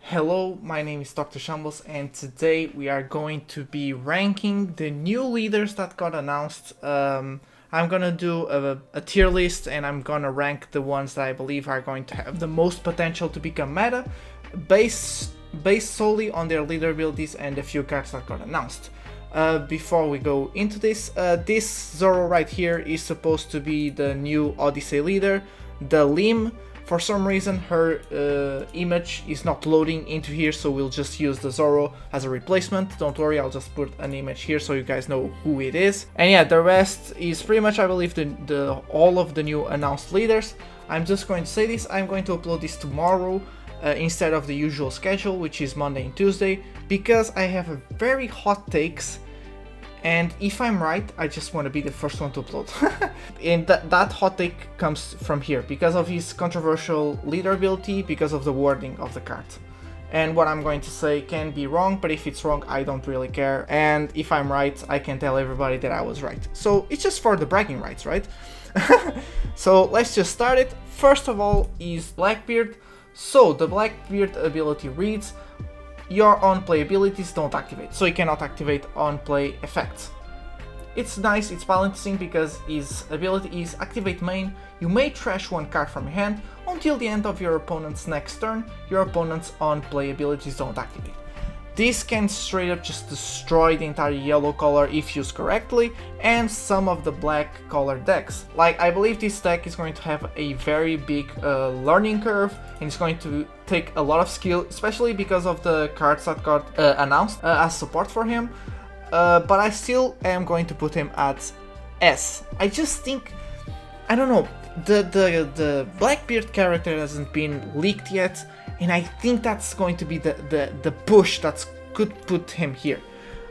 Hello, my name is Dr. Shambles, and today we are going to be ranking the new leaders that got announced. I'm gonna do a tier list, and I'm gonna rank the ones that I believe are going to have the most potential to become meta, based solely on their leader abilities and a few cards that got announced. Before we go into this Zoro right here is supposed to be the new Odyssey leader, the Lim. For some reason her image is not loading into here, so we'll just use the Zoro as a replacement. Don't worry, I'll just put an image here so you guys know who it is. And yeah, the rest is pretty much, I believe, all of the new announced leaders. I'm just going to say this, I'm going to upload this tomorrow instead of the usual schedule, which is Monday and Tuesday, because I have a very hot takes. And if I'm right, I just want to be the first one to upload. And that hot take comes from here, because of his controversial leader ability, because of the wording of the card. And what I'm going to say can be wrong, but if it's wrong, I don't really care. And if I'm right, I can tell everybody that I was right. So it's just for the bragging rights, right? So let's just start it. First of all is Blackbeard. So the Blackbeard ability reads, your on-play abilities don't activate, so you cannot activate on-play effects. It's nice, it's balancing, because his ability is activate main. You may trash one card from your hand until the end of your opponent's next turn. Your opponent's on-play abilities don't activate. This can straight up just destroy the entire yellow color if used correctly, and some of the black color decks. Like, I believe this deck is going to have a very big learning curve, and it's going to take a lot of skill, especially because of the cards that got announced as support for him. But I still am going to put him at S. I just think, I don't know, the Blackbeard character hasn't been leaked yet, and I think that's going to be the push that could put him here.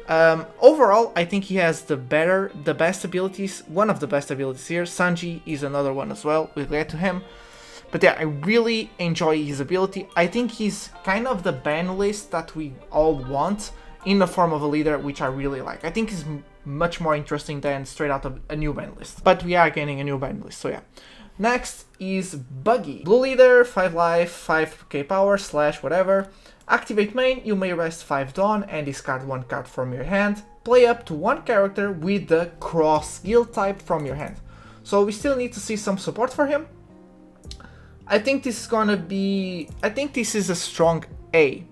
Overall, I think he has the best abilities, one of the best abilities here. Sanji is another one as well, we'll get to him. But yeah, I really enjoy his ability. I think he's kind of the ban list that we all want in the form of a leader, which I really like. I think he's much more interesting than straight out of a new ban list. But we are getting a new ban list, so yeah. Next is Buggy. Blue leader, 5 life, 5k power, slash whatever. Activate main, you may rest 5 Dawn and discard 1 card from your hand. Play up to 1 character with the cross skill type from your hand. So we still need to see some support for him. I think this is a strong A.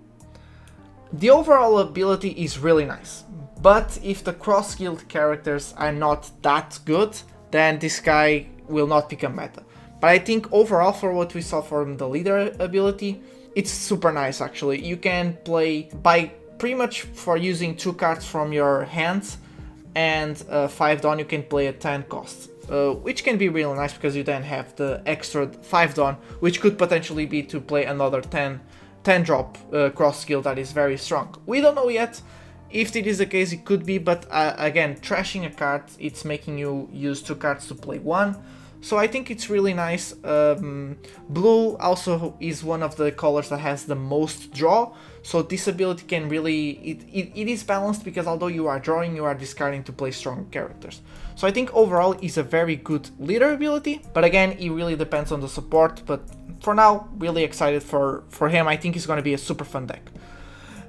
The overall ability is really nice, but if the cross skilled characters are not that good, then this guy will not become meta. But I think overall, for what we saw from the leader ability, it's super nice actually. You can play by pretty much for using 2 cards from your hands and 5 Dawn, you can play at 10 costs. Which can be really nice because you then have the extra 5 Dawn, which could potentially be to play another 10 drop cross skill that is very strong. We don't know yet. If it is the case, it could be, but again, trashing a card, it's making you use 2 cards to play 1. So I think it's really nice. Blue also is one of the colors that has the most draw, so this ability can really, it is balanced, because although you are drawing, you are discarding to play strong characters. So I think overall it's a very good leader ability, but again, it really depends on the support. But for now, really excited for him. I think he's going to be a super fun deck.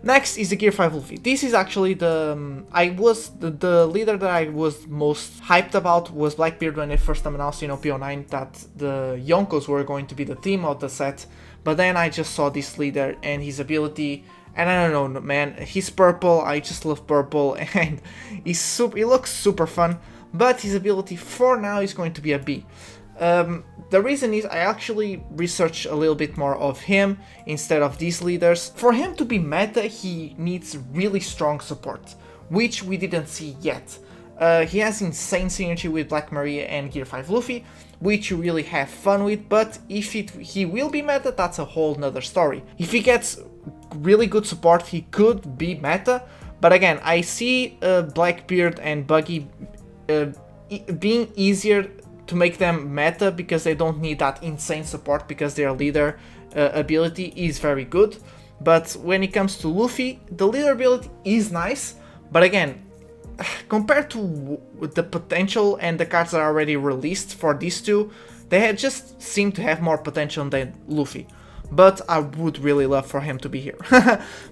Next is the Gear 5 Luffy. This is actually the leader that I was most hyped about was Blackbeard when they first announced in OP09 that the Yonkos were going to be the theme of the set. But then I just saw this leader and his ability, and I don't know, man, he's purple, I just love purple, and he looks super fun, but his ability for now is going to be a B. The reason is I actually researched a little bit more of him instead of these leaders. For him to be meta, he needs really strong support, which we didn't see yet. He has insane synergy with Black Maria and Gear 5 Luffy, which you really have fun with, but if he will be meta, that's a whole nother story. If he gets really good support, he could be meta, but again, I see Blackbeard and Buggy being easier to make them meta because they don't need that insane support, because their leader ability is very good. But when it comes to Luffy, the leader ability is nice, but again, compared to the potential and the cards that are already released for these two, they just seem to have more potential than Luffy. but I would really love for him to be here.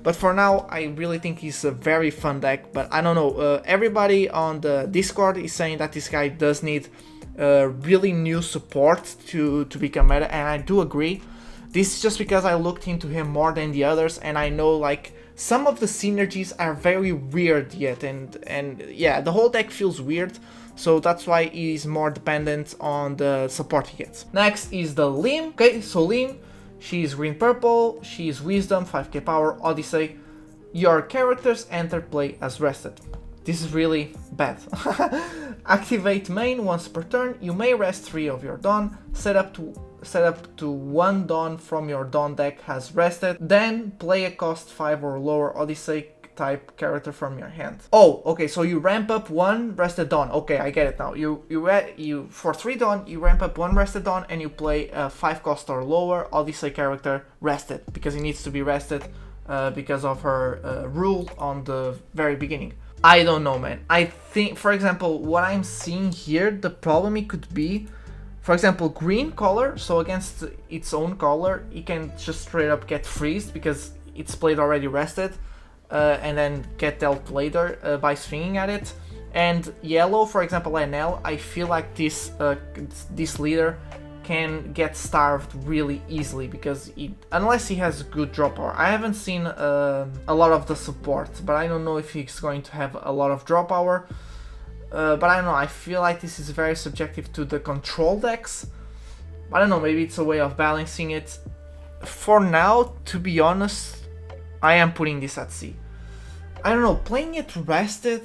But for now, I really think he's a very fun deck, but I don't know, everybody on the Discord is saying that this guy does need really new support to become meta, and I do agree. This is just because I looked into him more than the others, and I know like some of the synergies are very weird yet, and yeah, the whole deck feels weird, so that's why he's more dependent on the support he gets. Next is the Lim. Okay, so Lim, she's green-purple, she's Wisdom, 5k power, Odyssey. Your characters enter play as rested. This is really bad. Activate main once per turn. You may rest 3 of your Dawn. Set up to 1 Dawn from your Dawn deck has rested. Then play a cost 5 or lower Odyssey type character from your hand. Oh, okay, so you ramp up 1 rested Dawn. Okay, I get it now. You for 3 Dawn, you ramp up 1 rested Dawn and you play a 5 cost or lower Odyssey character rested, because he needs to be rested because of her rule on the very beginning. I don't know, man. I think, for example, what I'm seeing here, the problem it could be, for example, green color, so against its own color, it can just straight up get freezed because it's played already rested, and then get dealt later by swinging at it. And yellow, for example, NL, I feel like this leader can get starved really easily because unless he has good drop power. I haven't seen a lot of the support, but I don't know if he's going to have a lot of drop power. But I don't know, I feel like this is very subjective to the control decks. I don't know, maybe it's a way of balancing it. For now, to be honest, I am putting this at C. I don't know, playing it rested,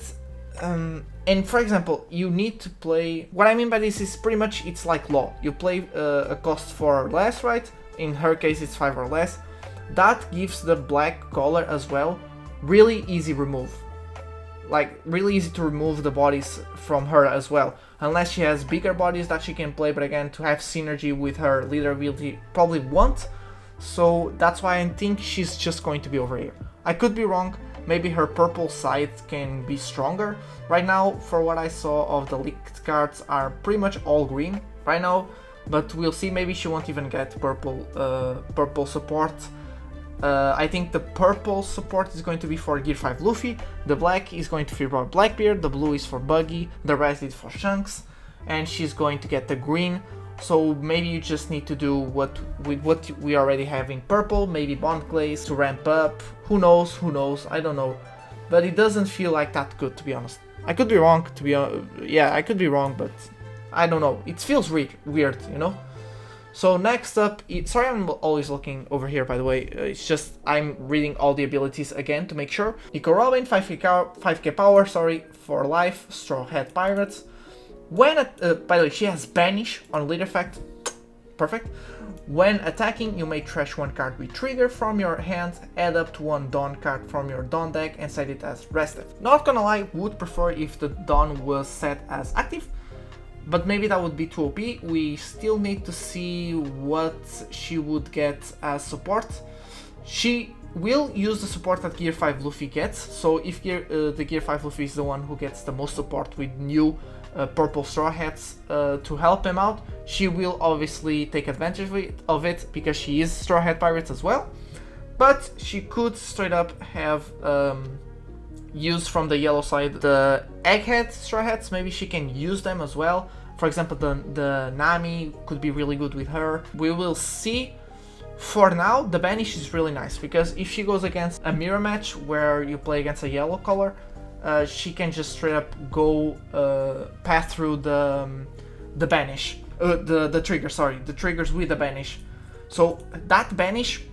and for example, you need to play, what I mean by this is pretty much it's like law. You play a cost 4 or less, right? In her case it's 5 or less. That gives the black color as well really easy remove. Like really easy to remove the bodies from her as well. Unless she has bigger bodies that she can play, but again, to have synergy with her leader ability probably won't. So that's why I think she's just going to be over here. I could be wrong. Maybe her purple side can be stronger. Right now, for what I saw of the leaked cards, are pretty much all green right now. But we'll see, maybe she won't even get purple support. I think the purple support is going to be for Gear 5 Luffy, the black is going to be for Blackbeard, the blue is for Buggy, the red is for Shanks, and she's going to get the green. So maybe you just need to do what we already have in purple, maybe Bond Glaze to ramp up. Who knows, I don't know. But it doesn't feel like that good, to be honest. I could be wrong, yeah, I could be wrong, but I don't know. It feels weird, you know? So next up, sorry I'm always looking over here, by the way, it's just I'm reading all the abilities again to make sure. Nico Robin, 5k power, sorry, for life, Straw Hat Pirates. When, by the way, she has Banish on lead effect, perfect. When attacking, you may trash 1 card with trigger from your hand, add up to 1 Dawn card from your Dawn deck and set it as rested. Not gonna lie, would prefer if the Dawn was set as active, but maybe that would be too OP. We still need to see what she would get as support. She will use the support that Gear 5 Luffy gets, so if the Gear 5 Luffy is the one who gets the most support with new purple Straw Hats to help him out, she will obviously take advantage of it because she is Straw Hat Pirates as well. But she could straight up have use from the yellow side the Egghead Straw Hats, maybe she can use them as well. For example, the Nami could be really good with her. We will see. For now, the Banish is really nice because if she goes against a mirror match where you play against a yellow color, she can just straight up go pass through the Banish, the trigger, sorry, the triggers with the Banish. So that Banish,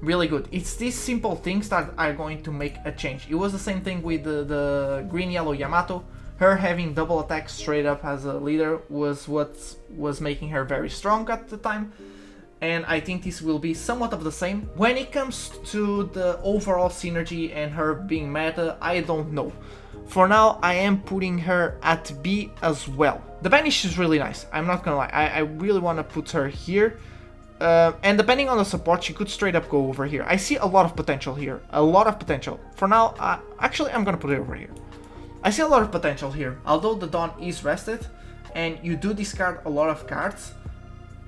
really good. It's these simple things that are going to make a change. It was the same thing with the green-yellow Yamato. Her having double attack straight up as a leader was what was making her very strong at the time. And I think this will be somewhat of the same. When it comes to the overall synergy and her being meta, I don't know. For now, I am putting her at B as well. The Banish is really nice, I'm not gonna lie. I really want to put her here. And depending on the support, she could straight up go over here. I see a lot of potential here, a lot of potential. For now, actually, I'm gonna put it over here. I see a lot of potential here. Although the Dawn is rested, and you do discard a lot of cards,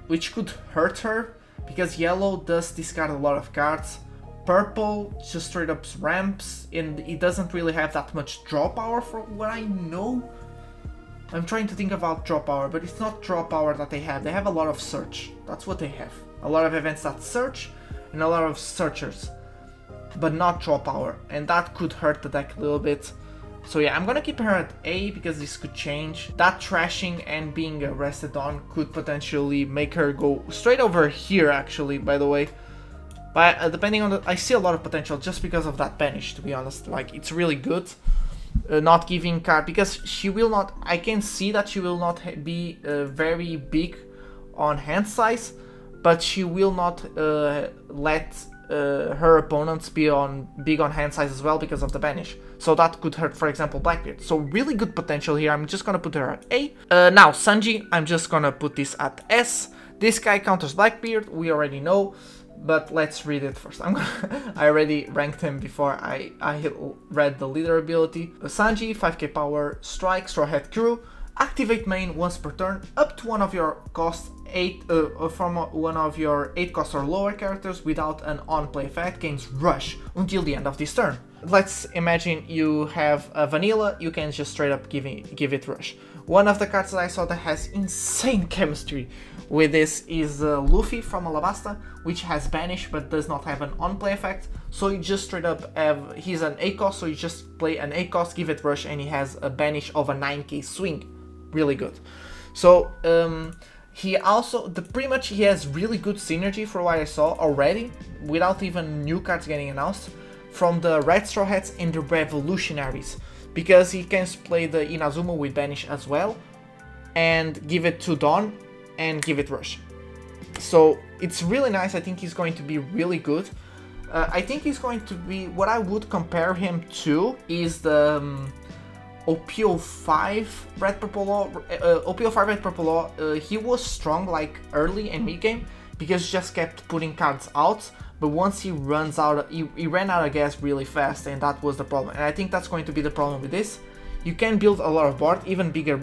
which could hurt her, because yellow does discard a lot of cards. Purple just straight up ramps, and it doesn't really have that much draw power from what I know. I'm trying to think about draw power, but it's not draw power that they have. They have a lot of search. That's what they have. A lot of events that search and a lot of searchers, but not draw power, and that could hurt the deck a little bit. So yeah, I'm gonna keep her at A because this could change. That trashing and being rested on could potentially make her go straight over here, actually, by the way. But depending on the... I see a lot of potential just because of that banish, to be honest. Like, it's really good. Not giving card, because she will not... I can see that she will not be very big on hand size, but she will not let her opponents be big on hand size as well because of the banish. So that could hurt, for example, Blackbeard. So really good potential here. I'm just gonna put her at A. Now, Sanji, I'm just gonna put this at S. This guy counters Blackbeard, we already know. But let's read it first. I already ranked him before I read the leader ability. Sanji, 5k power, strike, straw hat crew, activate main once per turn, up to one of your cost 8 from one of your 8 cost or lower characters without an on-play effect, gains rush until the end of this turn. Let's imagine you have a vanilla, you can just straight up give it rush. One of the cards that I saw that has insane chemistry with this is Luffy from Alabasta, which has banish but does not have an on-play effect. So you just straight up have, he's an 8 cost, so you just play an 8 cost, give it rush, and he has a banish of a 9k swing. Really good. So he also, pretty much he has really good synergy for what I saw already, without even new cards getting announced, from the Red Straw Hats and the Revolutionaries, because he can play the Inazuma with banish as well, and give it to Dawn, and give it rush. So it's really nice. I think he's going to be really good. I think he's going to be, what I would compare him to is the OP05 Red Purple Law. OP05 Red Purple Law, he was strong like early and mid game because he just kept putting cards out, but once he runs out, he ran out of gas really fast, and that was the problem. And I think that's going to be the problem with this. You can build a lot of board, even bigger,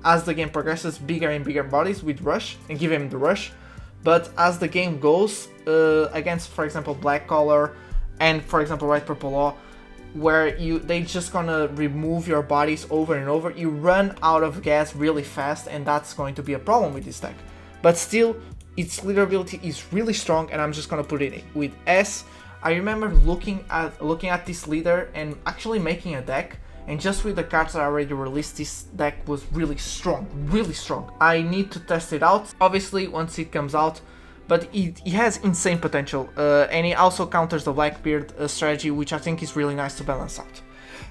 as the game progresses, bigger and bigger bodies with rush, and give him the rush. But as the game goes, against, for example, Black Collar and, for example, Red Purple Law, where they just gonna remove your bodies over and over, you run out of gas really fast, and that's going to be a problem with this deck. But still, its leader ability is really strong, and I'm just gonna put it with S. I remember looking at this leader and actually making a deck, and just with the cards that I already released, this deck was really strong, really strong. I need to test it out, obviously, once it comes out, but it has insane potential. And it also counters the Blackbeard strategy, which I think is really nice to balance out.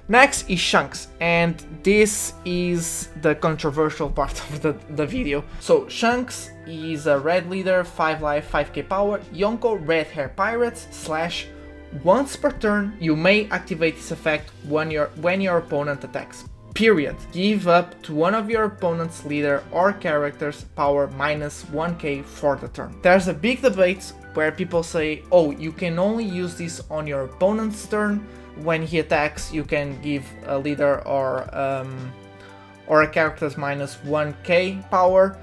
Next is Shanks, and this is the controversial part of the video. So Shanks is a red leader, 5 life, 5k power, Yonko red hair pirates / once per turn, you may activate this effect when your opponent attacks. Period. Give up to one of your opponent's leader or characters power -1k for the turn. There's a big debate where people say, oh, you can only use this on your opponent's turn. When he attacks, you can give a leader or a character's -1k power.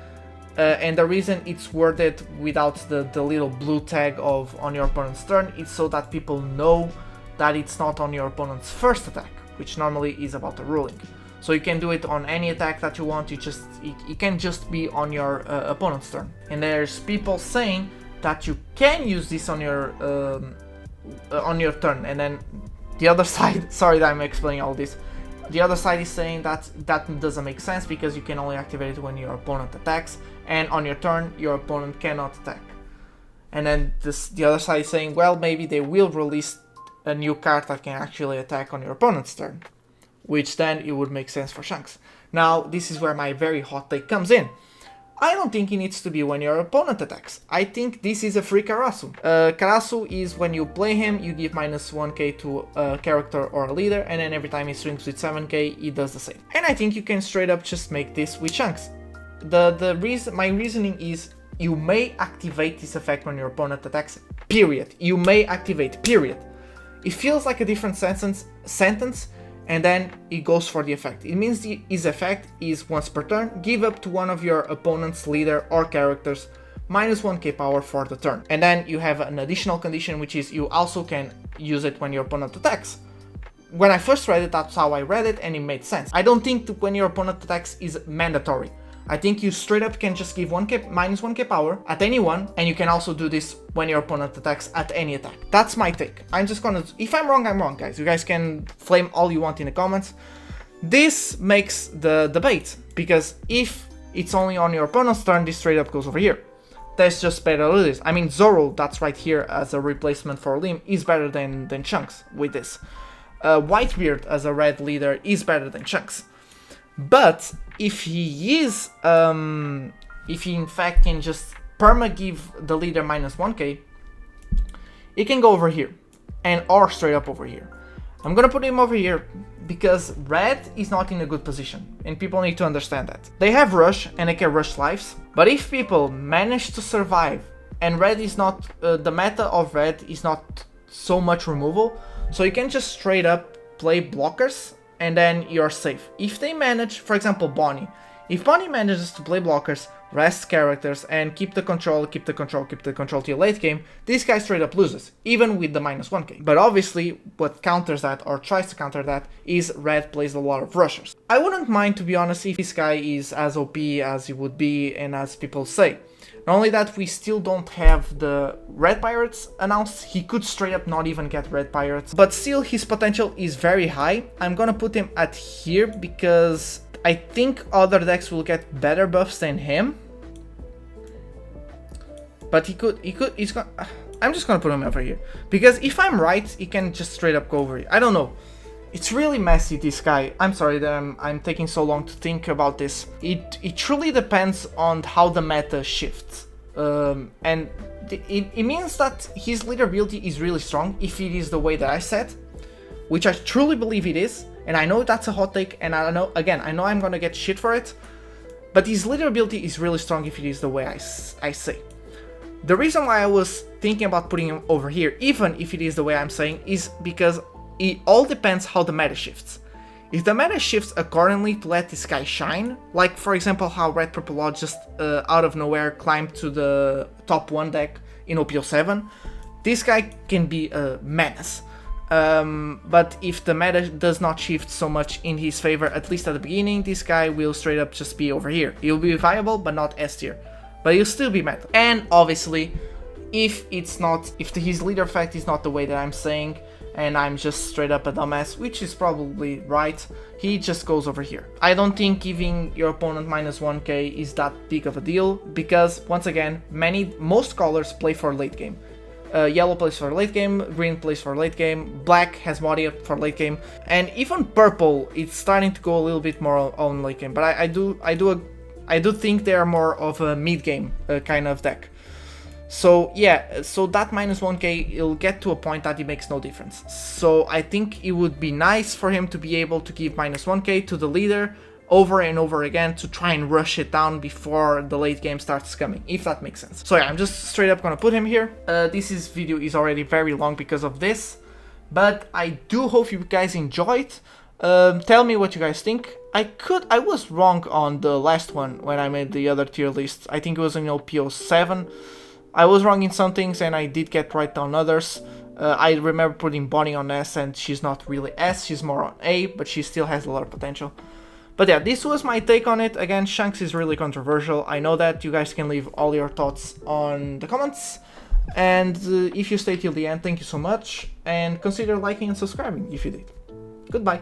And the reason it's worded without the little blue tag of on your opponent's turn is so that people know that it's not on your opponent's first attack, which normally is about the ruling. So you can do it on any attack that you want, it can just be on your opponent's turn. And there's people saying that you can use this on your turn, and then the other side, sorry that I'm explaining all this, the other side is saying that doesn't make sense because you can only activate it when your opponent attacks, and on your turn your opponent cannot attack. And then the other side is saying, well, maybe they will release a new card that can actually attack on your opponent's turn, which then it would make sense for Shanks. Now, this is where my very hot take comes in. I don't think it needs to be when your opponent attacks. I think this is a free Karasu. Karasu is when you play him, you give -1k to a character or a leader, and then every time he swings with 7k, he does the same. And I think you can straight up just make this with Shanks. My reasoning is you may activate this effect when your opponent attacks, period. You may activate, period. It feels like a different sentence, and then it goes for the effect. It means his effect is once per turn, give up to one of your opponent's leader or characters minus 1k power for the turn. And then you have an additional condition, which is you also can use it when your opponent attacks. When I first read it, that's how I read it, and it made sense. I don't think that when your opponent attacks is mandatory. I think you straight up can just give minus 1k power at anyone, and you can also do this when your opponent attacks at any attack. That's my take. I'm just gonna, if I'm wrong, I'm wrong, guys. You guys can flame all you want in the comments. This makes the debate, because if it's only on your opponent's turn, this straight up goes over here. That's just better than this. I mean, Zoro, that's right here as a replacement for Lim, is better than Shanks with this. Whitebeard as a red leader is better than Shanks. But if he is, if he in fact can just perma give the leader minus 1k, it can go over here, and or straight up over here. I'm gonna put him over here because red is not in a good position, and people need to understand that. They have rush and they can rush lives, but if people manage to survive, and red is not, the meta of red is not so much removal, so you can just straight up play blockers and then you're safe. If they manage, for example, Bonnie, if Bonnie manages to play blockers, rest characters, and keep the control till late game, this guy straight up loses, even with the minus 1k. But obviously, what counters that, or tries to counter that, is red plays a lot of rushers. I wouldn't mind, to be honest, if this guy is as OP as he would be and as people say. Not only that, we still don't have the red pirates announced. He could straight up not even get red pirates, but still his potential is very high. I'm gonna put him at here because I think other decks will get better buffs than him. But I'm just gonna put him over here, because if I'm right, he can just straight up go over here. I don't know. It's really messy, this guy. I'm sorry that I'm taking so long to think about this. It truly depends on how the meta shifts. And it means that his leader ability is really strong if it is the way that I said, which I truly believe it is. And I know that's a hot take, and I know, again, I know I'm gonna get shit for it, but his leader ability is really strong if it is the way I say. The reason why I was thinking about putting him over here, even if it is the way I'm saying, is because it all depends how the meta shifts. If the meta shifts accordingly to let this guy shine, like for example how Red Purple Law just out of nowhere climbed to the top 1 deck in OP07, this guy can be a menace. But if the meta does not shift so much in his favor, at least at the beginning, this guy will straight up just be over here. He'll be viable, but not S tier. But he'll still be meta. And obviously, if his leader effect is not the way that I'm saying, and I'm just straight up a dumbass, which is probably right, he just goes over here. I don't think giving your opponent minus 1k is that big of a deal, because once again, most colors play for late game. Yellow plays for late game, green plays for late game, black has Modia for late game, and even purple, it's starting to go a little bit more on late game. But I do think they are more of a mid game kind of deck. So yeah, so that minus 1k, it'll get to a point that it makes no difference. So I think it would be nice for him to be able to give minus 1k to the leader over and over again to try and rush it down before the late game starts coming, if that makes sense. So yeah, I'm just straight up gonna put him here. This video is already very long because of this, but I do hope you guys enjoyed. Tell me what you guys think. I was wrong on the last one when I made the other tier list. I think it was in OP07. I was wrong in some things and I did get right on others. I remember putting Bonnie on S, and she's not really S, she's more on A, but she still has a lot of potential. But yeah, this was my take on it. Again, Shanks is really controversial. I know that. You guys can leave all your thoughts on the comments. And if you stayed till the end, thank you so much. And consider liking and subscribing if you did. Goodbye.